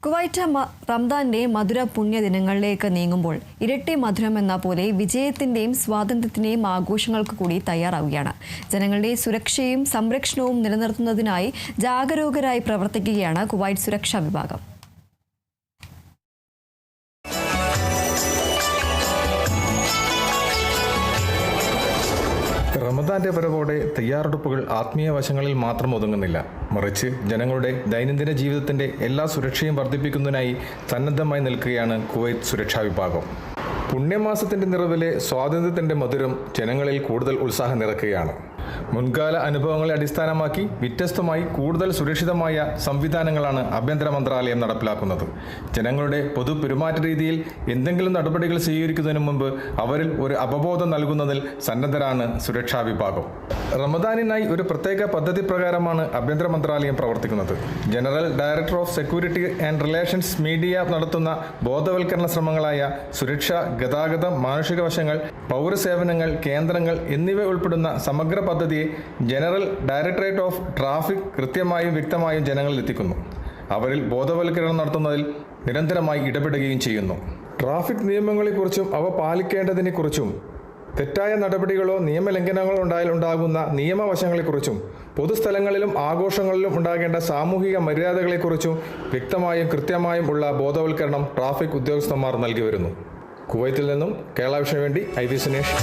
Kuwait റംദാന്റെ മധുര പുണ്യദിനങ്ങളിലേക്ക് നീങ്ങുമ്പോൾ ഇരട്ടി മധുരം എന്ന പോലെ വിജയത്തിന്റെയും സ്വാതന്ത്ര്യത്തിന്റെയും ആഘോഷങ്ങൾക്ക് കൂടി തയ്യാറാവുകയാണ്. ജനങ്ങളുടെ സുരക്ഷയും സംരക്ഷണവും നിലനിർത്തുന്നതിനായി ജാഗരൂകരായി പ്രവർത്തിക്കുകയാണ് കുവൈറ്റ് സുരക്ഷാ വിഭാഗം. റമദാന്റെ വരവോടെ തയ്യാറെടുപ്പുകൾ ആത്മീയ വശങ്ങളിൽ മാത്രം ഒതുങ്ങുന്നില്ല, മറിച്ച് ജനങ്ങളുടെ ദൈനംദിന ജീവിതത്തിന്റെ എല്ലാ സുരക്ഷയും വർദ്ധിപ്പിക്കുന്നതിനായി സന്നദ്ധമായി നിൽക്കുകയാണ് കുവൈറ്റ് സുരക്ഷാ വിഭാഗം. പുണ്യമാസത്തിന്റെ നിറവിലെ സ്വാതന്ത്ര്യത്തിന്റെ മധുരം ജനങ്ങളിൽ കൂടുതൽ ഉത്സാഹം നിറയ്ക്കുകയാണ്. മുൻകാല അനുഭവങ്ങളെ അടിസ്ഥാനമാക്കി വ്യത്യസ്തമായി കൂടുതൽ സുരക്ഷിതമായ സംവിധാനങ്ങളാണ് ആഭ്യന്തര മന്ത്രാലയം നടപ്പിലാക്കുന്നത്. ജനങ്ങളുടെ പൊതു പെരുമാറ്റ രീതിയിൽ എന്തെങ്കിലും നടപടികൾ സ്വീകരിക്കുന്നതിന് മുമ്പ് അവരിൽ ഒരു അവബോധം നൽകുന്നതിൽ സന്നദ്ധരാണ് സുരക്ഷാ വിഭാഗം. റമദാനിനായി ഒരു പ്രത്യേക പദ്ധതി പ്രകാരമാണ് ആഭ്യന്തര മന്ത്രാലയം പ്രവർത്തിക്കുന്നത്. General director of security and relations media നടത്തുന്ന ബോധവൽക്കരണ ശ്രമങ്ങളായ സുരക്ഷ, ഗതാഗതം, മാനുഷിക വശങ്ങൾ, പൗരസേവനങ്ങൾ, കേന്ദ്രങ്ങൾ എന്നിവ ഉൾപ്പെടുന്ന സമഗ്ര പദ്ധതിയെ ജനറൽ ഡയറക്ടറേറ്റ് ഓഫ് ട്രാഫിക് കൃത്യമായും വ്യക്തമായും ജനങ്ങളിൽ എത്തിക്കുന്നു. അവരിൽ ബോധവൽക്കരണം നടത്തുന്നതിൽ നിരന്തരമായി ഇടപെടുകയും ചെയ്യുന്നു. ട്രാഫിക് നിയമങ്ങളെക്കുറിച്ചും അവ പാലിക്കേണ്ടതിനെക്കുറിച്ചും തെറ്റായ നടപടികളോ നിയമലംഘനങ്ങളോ ഉണ്ടാകുന്ന നിയമവശങ്ങളെക്കുറിച്ചും പൊതുസ്ഥലങ്ങളിലും ആഘോഷങ്ങളിലും ഉണ്ടാകേണ്ട സാമൂഹിക മര്യാദകളെക്കുറിച്ചും വ്യക്തമായും കൃത്യമായും ഉള്ള ബോധവൽക്കരണം ട്രാഫിക് ഉദ്യോഗസ്ഥന്മാർ നൽകി വരുന്നു. കുവൈത്തിൽ നിന്നും കേരള വിഷന് വേണ്ടി IV സുനേഷ്.